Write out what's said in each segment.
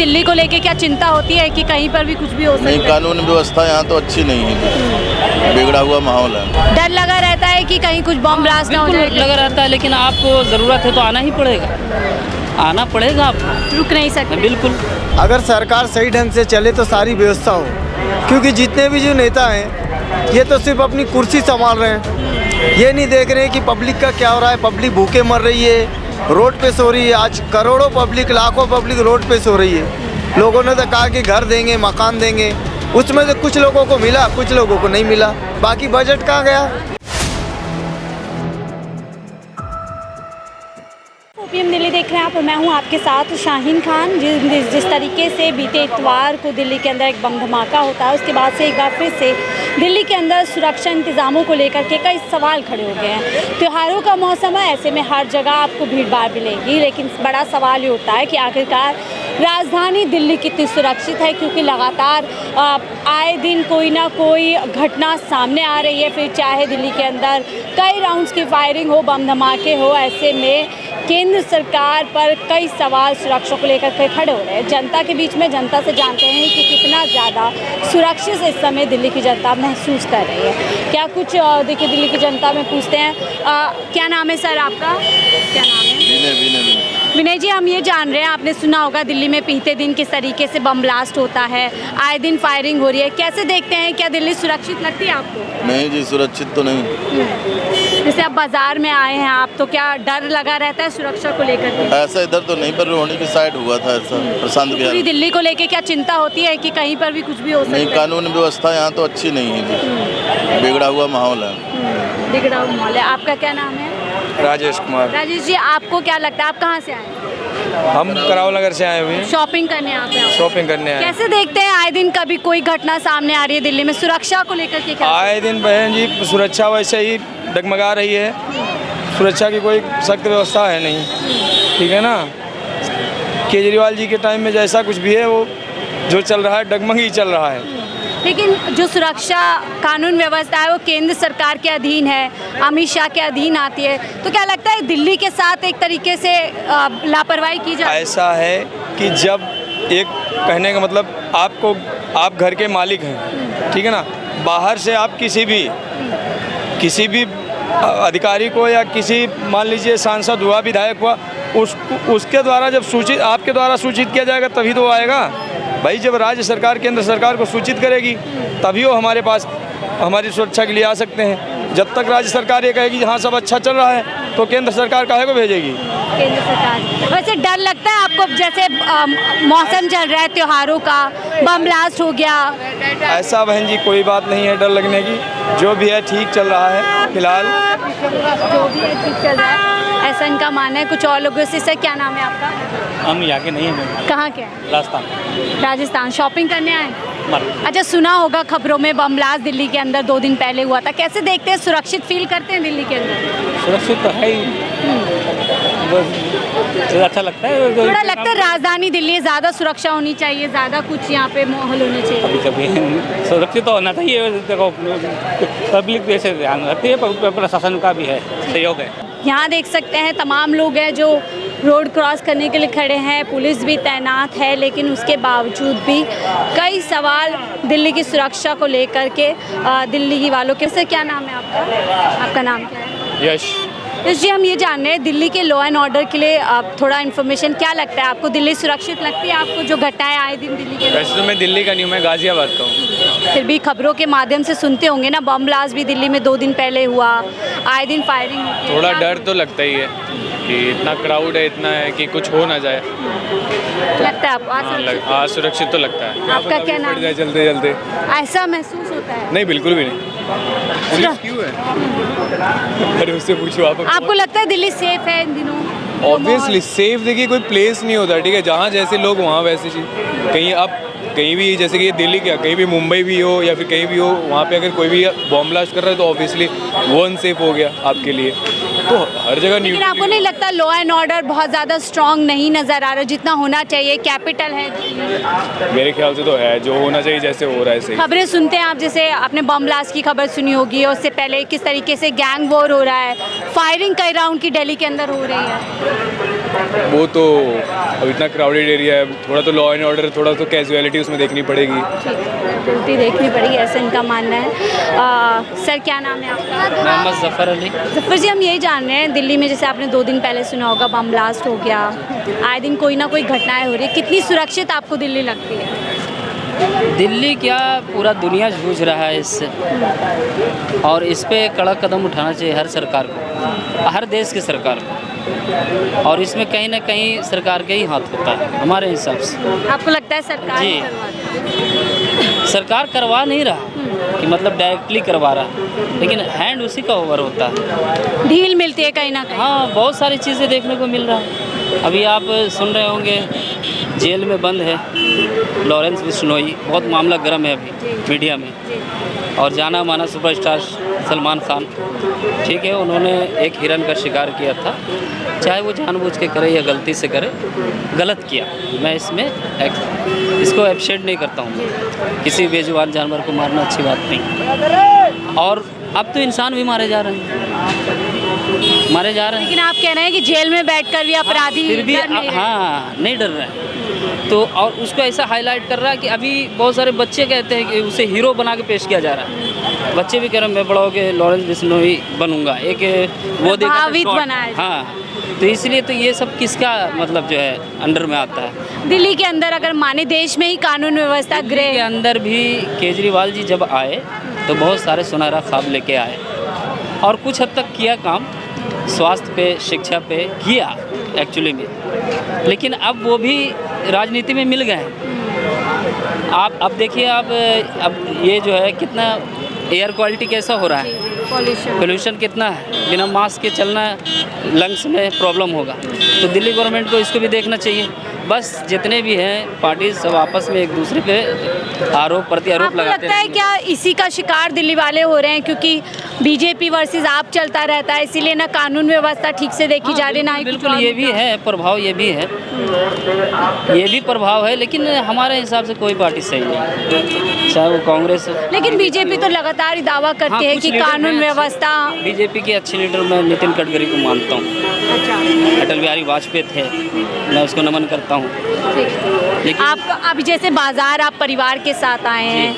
दिल्ली को लेके क्या चिंता होती है कि कहीं पर भी कुछ भी हो सकता है? नहीं, कानून व्यवस्था यहाँ तो अच्छी नहीं है, बिगड़ा हुआ माहौल है। डर लगा रहता है कि कहीं कुछ बम ब्लास्ट ना हो जाए? लगा रहता है, लेकिन आपको ज़रूरत है तो आना ही पड़ेगा, आना पड़ेगा आपको, रुक नहीं सकते? बिल्कुल। अगर सरकार सही ढंग से चले तो सारी व्यवस्था हो, क्योंकि जितने भी जो नेता हैं ये तो सिर्फ अपनी कुर्सी संभाल रहे हैं, ये नहीं देख रहे हैं कि पब्लिक का क्या हो रहा है। पब्लिक भूखे मर रही है, रोड पे सो रही है। आज करोड़ों पब्लिक, लाखों पब्लिक रोड पे सो रही है। लोगों ने तो कहा कि घर देंगे, मकान देंगे, उसमें से कुछ लोगों को मिला, कुछ लोगों को नहीं मिला। बाकी बजट कहाँ गया? ओपीएम दिल्ली देख रहे हैं आप, मैं हूं आपके साथ शाहीन खान। जिस तरीके से बीते इतवार को दिल्ली के अंदर एक बम धमाका होता है, उसके बाद से एक बार फिर से दिल्ली के अंदर सुरक्षा इंतजामों को लेकर के कई सवाल खड़े हो गए हैं। त्योहारों का मौसम है, ऐसे में हर जगह आपको भीड़ भाड़ मिलेगी, लेकिन बड़ा सवाल ये उठता है कि आखिरकार राजधानी दिल्ली कितनी सुरक्षित है, क्योंकि लगातार आए दिन कोई ना कोई घटना सामने आ रही है। फिर चाहे दिल्ली के अंदर कई राउंड्स की फायरिंग हो, बम धमाके हो, ऐसे में केंद्र सरकार पर कई सवाल सुरक्षा को लेकर के खड़े हो रहे हैं। जनता के बीच में जनता से जानते हैं कि कितना ज़्यादा सुरक्षित इस समय दिल्ली की जनता महसूस कर रही है। क्या कुछ देखिए दिल्ली की जनता में पूछते हैं। क्या नाम है सर आपका? क्या नाम है? विनय जी, हम ये जान रहे हैं, आपने सुना होगा दिल्ली में बीते दिन किस तरीके से बम ब्लास्ट होता है, आए दिन फायरिंग हो रही है, कैसे देखते हैं? क्या दिल्ली सुरक्षित लगती है आपको? नहीं जी, सुरक्षित तो नहीं। जैसे आप बाजार में आए हैं आप, तो क्या डर लगा रहता है सुरक्षा को लेकर के? ऐसा इधर तो नहीं, पर रोहिणी की साइड हुआ था ऐसा, प्रशांत पूरी बिहार। दिल्ली को लेके क्या चिंता होती है कि कहीं पर भी कुछ भी हो सकता है? नहीं, कानून व्यवस्था यहाँ तो अच्छी नहीं है जी, बिगड़ा हुआ माहौल है। बिगड़ा हुआ माहौल है। आपका क्या नाम है? राजेश कुमार। राजेश जी, आपको क्या लगता है, आप कहाँ से आए हैं? हम करावल नगर से आए हुए हैं, शॉपिंग करने आते हैं? शॉपिंग करने आए। कैसे देखते हैं आए दिन कभी कोई घटना सामने आ रही है दिल्ली में, सुरक्षा को लेकर के क्या? आए दिन बहन जी सुरक्षा वैसे ही डगमगा रही है, सुरक्षा की कोई सख्त व्यवस्था है नहीं, ठीक है ना। केजरीवाल जी के टाइम में जैसा कुछ भी है वो जो चल रहा है डगमग ही चल रहा है। लेकिन जो सुरक्षा कानून व्यवस्था है वो केंद्र सरकार के अधीन है, अमित शाह के अधीन आती है, तो क्या लगता है दिल्ली के साथ एक तरीके से लापरवाही की जाती है? ऐसा है कि जब एक कहने का मतलब आप घर के मालिक हैं, ठीक है ना, बाहर से आप किसी भी अधिकारी को या किसी मान लीजिए सांसद हुआ, विधायक हुआ, उसके द्वारा जब आपके द्वारा सूचित किया जाएगा तभी तो आएगा भाई। जब राज्य सरकार केंद्र सरकार को सूचित करेगी तभी वो हमारे पास हमारी सुरक्षा के लिए आ सकते हैं। जब तक राज्य सरकार ये कहेगी हाँ सब अच्छा चल रहा है तो केंद्र सरकार काहे को भेजेगी? केंद्र सरकार। वैसे डर लगता है आपको, जैसे मौसम चल रहा है त्योहारों का, बम ब्लास्ट हो गया? ऐसा बहन जी कोई बात नहीं है डर लगने की, जो भी है ठीक चल रहा है फिलहाल। जो भी है ठीक चल रहा है, ऐसा इनका मानना है। कुछ और लोगों से सर, क्या नाम है आपका? हम यहाँ के नहीं हैं। कहाँ के हैं? राजस्थान। राजस्थान। शॉपिंग करने आए? अच्छा, सुना होगा खबरों में बम ब्लास्ट दिल्ली के अंदर 2 दिन पहले हुआ था, कैसे देखते हैं, सुरक्षित फील करते हैं दिल्ली के अंदर? सुरक्षित तो है ही, अच्छा लगता है। थोड़ा लगता है राजधानी दिल्ली ज़्यादा सुरक्षा होनी चाहिए, ज़्यादा कुछ यहाँ पे माहौल होना चाहिए। कभी सुरक्षित तो होना चाहिए, देखो पब्लिक वैसे ध्यान रखती है, प्रशासन का भी है सहयोग है। यहाँ देख सकते हैं तमाम लोग हैं जो रोड क्रॉस करने के लिए खड़े हैं, पुलिस भी तैनात है, लेकिन उसके बावजूद भी कई सवाल दिल्ली की सुरक्षा को लेकर के दिल्ली वालों के। सर, क्या नाम है आपका? आपका नाम क्या है? यश। जी, हम ये जान रहे हैं दिल्ली के लॉ एंड ऑर्डर के लिए आप थोड़ा इन्फॉर्मेशन, क्या लगता है आपको, दिल्ली सुरक्षित लगती है आपको जो घटनाएं आए दिन दिल्ली के? वैसे तो मैं दिल्ली का नहीं हूँ, मैं गाजियाबाद का हूँ। फिर भी खबरों के माध्यम से सुनते होंगे ना, बम ब्लास्ट भी दिल्ली में 2 दिन पहले हुआ, आए दिन फायरिंग होती है। थोड़ा डर तो लगता ही है कि इतना क्राउड है, इतना है कि कुछ हो ना जाए। लगता है आपको? असुरक्षित तो लगता है। आपका क्या नाम है? जल्दी जल्दी ऐसा महसूस होता है? नहीं, बिल्कुल भी नहीं। पुलिस क्यों है? अरे उससे पूछो आप। आपको लगता है दिल्ली सेफ है इन दिनों? ऑब्वियसली सेफ, देखिए कोई प्लेस नहीं होता, ठीक है, जहाँ जैसे लोग वहाँ वैसे चीज़। कहीं अब कहीं भी जैसे कि दिल्ली क्या, कहीं भी मुंबई भी हो या फिर कहीं भी हो, वहाँ पे अगर कोई भी बॉम्ब ब्लास्ट कर रहा है तो ऑब्वियसली वो अनसेफ हो गया आपके लिए। तो हर जगह न्यूज़। लेकिन आपको नहीं लगता लॉ एंड ऑर्डर बहुत ज़्यादा स्ट्रांग नहीं नज़र आ रहा जितना होना चाहिए? कैपिटल है, मेरे ख्याल से तो है, जो होना चाहिए जैसे हो रहा है सही। खबरें सुनते हैं आप, जैसे आपने बम ब्लास्ट की खबर सुनी होगी, और उससे पहले किस तरीके से गैंग वॉर हो रहा है, फायरिंग कई राउंड की दिल्ली के अंदर हो रही है। वो तो अब इतना क्राउडेड एरिया है, थोड़ा तो लॉ एंड ऑर्डर, थोड़ा तो कैजुअलिटी उसमें देखनी पड़ेगी। बिल्कुल देखनी पड़ेगी, ऐसा इनका मानना है। सर क्या नाम है आपका? मोहम्मद ज़फ़र अली। ज़फ़र जी, हम यही जान रहे हैं, दिल्ली में जैसे आपने 2 दिन पहले सुना होगा बम ब्लास्ट हो गया, आए दिन कोई ना कोई घटनाएं हो रही है, कितनी सुरक्षित आपको दिल्ली लगती है? दिल्ली क्या, पूरा दुनिया जूझ रहा है इससे, और इस पे कड़ा कदम उठाना चाहिए हर सरकार को, हर देश की सरकार को, और इसमें कहीं ना कहीं सरकार के ही हाथ होता है हमारे हिसाब से। आपको लगता है सरकार जी। ही करवाती है? सरकार करवा नहीं रहा कि मतलब डायरेक्टली करवा रहा, लेकिन हैंड उसी का ओवर होता है, ढील मिलती है कहीं ना कहीं। हाँ, बहुत सारी चीज़ें देखने को मिल रहा है। अभी आप सुन रहे होंगे जेल में बंद है लॉरेंस बिश्नोई, बहुत मामला गर्म है अभी मीडिया में, और जाना माना सुपरस्टार सलमान खान, ठीक है, उन्होंने एक हिरन का शिकार किया था, चाहे वो जानबूझ के करे या गलती से करे, गलत किया। मैं इसको एप्रिशिएट नहीं करता हूँ, किसी बेजुबान जानवर को मारना अच्छी बात नहीं। और अब तो इंसान भी मारे जा रहे हैं। लेकिन आप कह रहे हैं कि जेल में बैठकर भी अपराधी फिर भी डर नहीं रहे। हाँ, नहीं डर रहे हैं। तो और उसको ऐसा हाईलाइट कर रहा है कि अभी बहुत सारे बच्चे कहते हैं कि उसे हीरो बना के पेश किया जा रहा है। बच्चे भी कह रहे हैं मैं बड़ा होकर लॉरेंस बिश्नोई बनूंगा, एक वो देखा था प्रभावित short। बनाया जाए। हाँ, तो इसलिए तो ये सब किसका मतलब जो है अंडर में आता है। दिल्ली के अंदर अगर माने देश में ही कानून व्यवस्था दिल्ली के गृह अंदर भी केजरीवाल जी जब आए तो बहुत सारे सुनहरा ख्वाब लेके आए, और कुछ हद तक किया काम, स्वास्थ्य पे, शिक्षा पे किया एक्चुअली में, लेकिन अब वो भी राजनीति में मिल गए हैं। आप अब देखिए, अब ये जो है कितना एयर क्वालिटी कैसा हो रहा है, पोल्यूशन कितना है, बिना मास्क के चलना लंग्स में प्रॉब्लम होगा। तो दिल्ली गवर्नमेंट को इसको भी देखना चाहिए। बस जितने भी हैं पार्टी सब आपस में एक दूसरे पे आरोप प्रत्यारोप आपको लगाते लगता है रहेंगे। क्या इसी का शिकार दिल्ली वाले हो रहे हैं, क्योंकि बीजेपी वर्सेस आप चलता रहता है, इसीलिए ना कानून व्यवस्था ठीक से देखी जा रही, ना ही कुछ बिल्कुल, और ये भी है प्रभाव, ये भी प्रभाव है, लेकिन हमारे हिसाब से कोई पार्टी सही नहीं, चाहे वो कांग्रेस हो। लेकिन बीजेपी तो लगातार ही दावा करती है कि कानून व्यवस्था। बीजेपी के अच्छे लीडर मैं नितिन गडकरी को मानता हूँ, अच्छा, अटल बिहारी वाजपेयी थे, मैं उसको नमन करता हूँ। लेकिन आपका अभी जैसे बाजार आप परिवार के साथ आए हैं,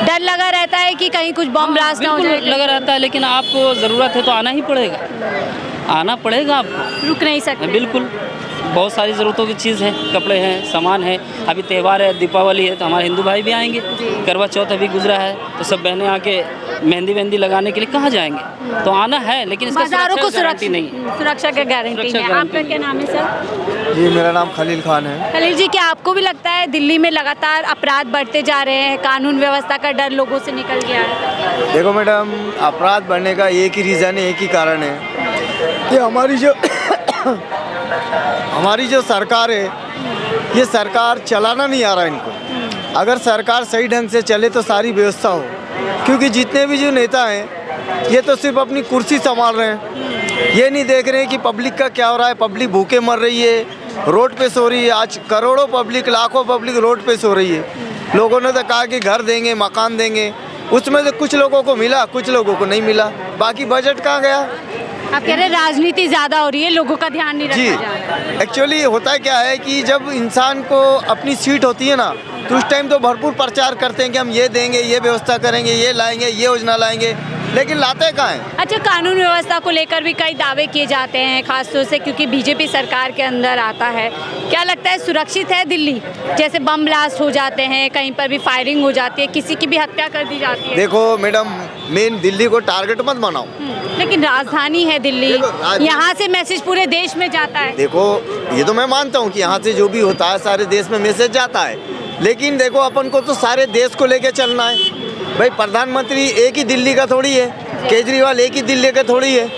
डर लगा रहता है कि कहीं कुछ बम ब्लास्ट ना हो बिल्कुल जाए? लगा रहता है, लेकिन आपको ज़रूरत है तो आना ही पड़ेगा, आना पड़ेगा आपको, रुक नहीं सकते। बिल्कुल। बहुत सारी ज़रूरतों की चीज़ है, कपड़े हैं, सामान है, अभी त्यौहार है, दीपावली है, तो हमारे हिंदू भाई भी आएंगे, करवा चौथ अभी गुजरा है, तो सब बहनें आके मेहंदी लगाने के लिए कहाँ जाएंगे, तो आना है, लेकिन इसका बाजारों को गारंटी नहीं। सुरक्षा का गारंटी सुरक्षा नहीं। गारंटी आपका क्या नाम है सर? जी, मेरा नाम खलील खान है। खलील जी, क्या आपको भी लगता है दिल्ली में लगातार अपराध बढ़ते जा रहे हैं, कानून व्यवस्था का डर लोगों से निकल गया है? देखो मैडम, अपराध बढ़ने का एक ही रीज़न है, एक ही कारण है कि हमारी जो सरकार है, ये सरकार चलाना नहीं आ रहा इनको। अगर सरकार सही ढंग से चले तो सारी व्यवस्था हो, क्योंकि जितने भी जो नेता हैं ये तो सिर्फ अपनी कुर्सी संभाल रहे हैं, ये नहीं देख रहे हैं कि पब्लिक का क्या हो रहा है। पब्लिक भूखे मर रही है, रोड पे सो रही है, आज करोड़ों पब्लिक, लाखों पब्लिक रोड पे सो रही है। लोगों ने तो कहा कि घर देंगे, मकान देंगे, उसमें से कुछ लोगों को मिला, कुछ लोगों को नहीं मिला, बाकी बजट कहाँ गया? आप कह रहे हैं राजनीति ज़्यादा हो रही है, लोगों का ध्यान नहीं जी, रखा जा रहा। एक्चुअली होता क्या है कि जब इंसान को अपनी सीट होती है ना, तो उस टाइम तो भरपूर प्रचार करते हैं कि हम ये देंगे, ये व्यवस्था करेंगे, ये लाएंगे, ये योजना लाएंगे, लेकिन लाते कहाँ हैं? अच्छा, कानून व्यवस्था को लेकर भी कई दावे किए जाते हैं, खासतौर से क्योंकि बीजेपी सरकार के अंदर आता है। क्या लगता है सुरक्षित है दिल्ली? जैसे बम ब्लास्ट हो जाते हैं, कहीं पर भी फायरिंग हो जाती है, किसी की भी हत्या कर दी जाती है। देखो मैडम, मेन दिल्ली को टारगेट मत बनाओ। लेकिन राजधानी है दिल्ली, यहाँ से मैसेज पूरे देश में जाता है। देखो, ये तो मैं मानता हूँ कि यहाँ से जो भी होता है सारे देश में मैसेज जाता है, लेकिन देखो अपन को तो सारे देश को लेके चलना है भाई। प्रधानमंत्री एक ही दिल्ली का थोड़ी है, केजरीवाल एक ही दिल्ली का थोड़ी है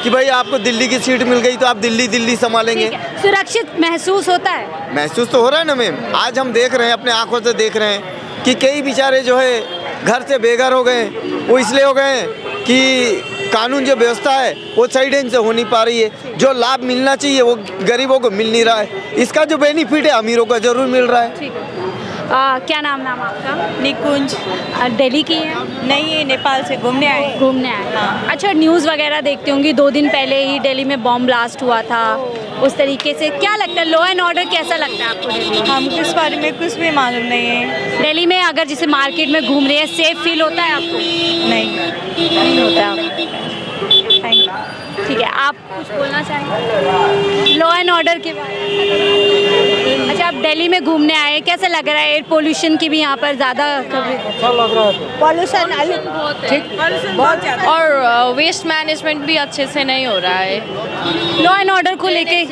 कि भाई आपको दिल्ली की सीट मिल गई तो आप दिल्ली संभालेंगे। सुरक्षित महसूस होता है? महसूस तो हो रहा है ना मैम, आज हम देख रहे हैं, अपने आंखों से देख रहे हैं कि कई बेचारे जो है घर से बेघर हो गए। वो इसलिए हो गए हैं कि कानून जो व्यवस्था है वो सही ढंग से हो नहीं पा रही है। जो लाभ मिलना चाहिए वो गरीबों को मिल नहीं रहा है। इसका जो बेनिफिट है अमीरों को जरूर मिल रहा है। क्या नाम आपका? निकुंज। दिल्ली की है? नहीं, ये नेपाल से घूमने आए। घूमने आए। हाँ। अच्छा, न्यूज़ वगैरह देखती होंगी, 2 दिन पहले ही दिल्ली में बॉम्ब ब्लास्ट हुआ था, उस तरीके से क्या लगता है, लॉ एंड ऑर्डर कैसा लगता है आपको दिल्ली में? हमको इस बारे में कुछ भी मालूम नहीं है। दिल्ली में अगर जैसे मार्केट में घूम रही है, सेफ फील होता है आपको? नहीं होता आपको। ठीक है, आप कुछ बोलना चाहेंगे लॉ एंड ऑर्डर के बारे में? अच्छा, आप दिल्ली में घूमने आए, कैसा लग रहा है? एयर पोल्यूशन की भी यहाँ पर ज़्यादा अच्छा लग रहा है। पॉल्यूशन बहुत ज़्यादा, और वेस्ट मैनेजमेंट भी अच्छे से नहीं हो रहा है। लॉ एंड ऑर्डर को लेके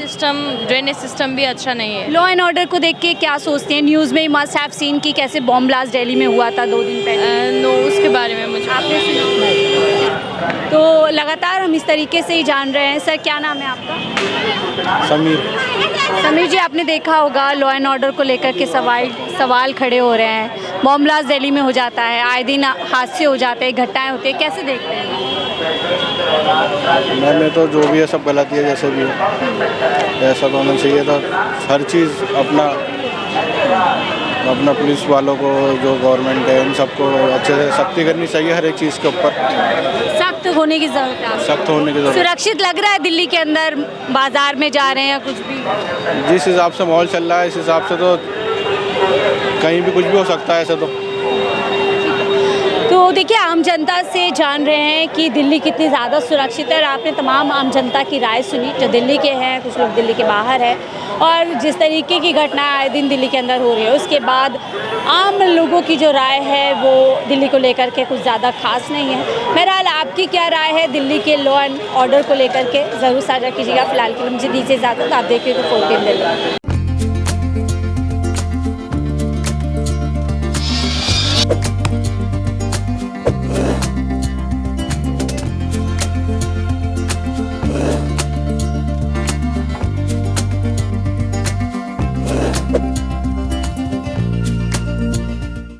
ड्रेनेज सिस्टम भी अच्छा नहीं है। लॉ एंड ऑर्डर को देख के क्या सोचते हैं? न्यूज़ में मस्ट हैव सीन कि कैसे बॉम्ब ब्लास्ट दिल्ली में हुआ था 2 दिन पहले। नो, उसके बारे में मुझे आपने सुना? तो लगातार हम इस तरीके से ही जान रहे हैं। सर, क्या नाम है आपका? समीर जी, आपने देखा होगा लॉ एंड ऑर्डर को लेकर के सवाल खड़े हो रहे हैं। बॉम्ब ब्लास्ट दिल्ली में हो जाता है, आए दिन हादसे हो जाते हैं, घटनाएं होती है, कैसे देखते हैं? मैंने तो जो भी है सब गलत ही है, जैसे भी है ऐसा तो होना चाहिए था। हर चीज़ अपना पुलिस वालों को, जो गवर्नमेंट है, इन सबको अच्छे से सख्ती करनी चाहिए हर एक चीज़ के ऊपर। सख्त होने की ज़रूरत है। सख्त होने की ज़रूरत। सुरक्षित लग रहा है दिल्ली के अंदर, बाजार में जा रहे हैं या कुछ भी? जिस हिसाब से माहौल चल रहा है, इस हिसाब से तो कहीं भी कुछ भी हो सकता है ऐसे तो देखिए, आम जनता से जान रहे हैं कि दिल्ली कितनी ज़्यादा सुरक्षित है, और आपने तमाम आम जनता की राय सुनी जो दिल्ली के हैं, कुछ लोग दिल्ली के बाहर हैं, और जिस तरीके की घटनाएं आए दिन दिल्ली के अंदर हो रही है, उसके बाद आम लोगों की जो राय है वो दिल्ली को लेकर के कुछ ज़्यादा खास नहीं है। बहरहाल, आपकी क्या राय है दिल्ली के लॉ एंड ऑर्डर को लेकर के, ज़रूर साझा कीजिएगा। फिलहाल के लिए मुझे दीजिए इजाज़त। आप देख रहे हो 4PM दिल्ली।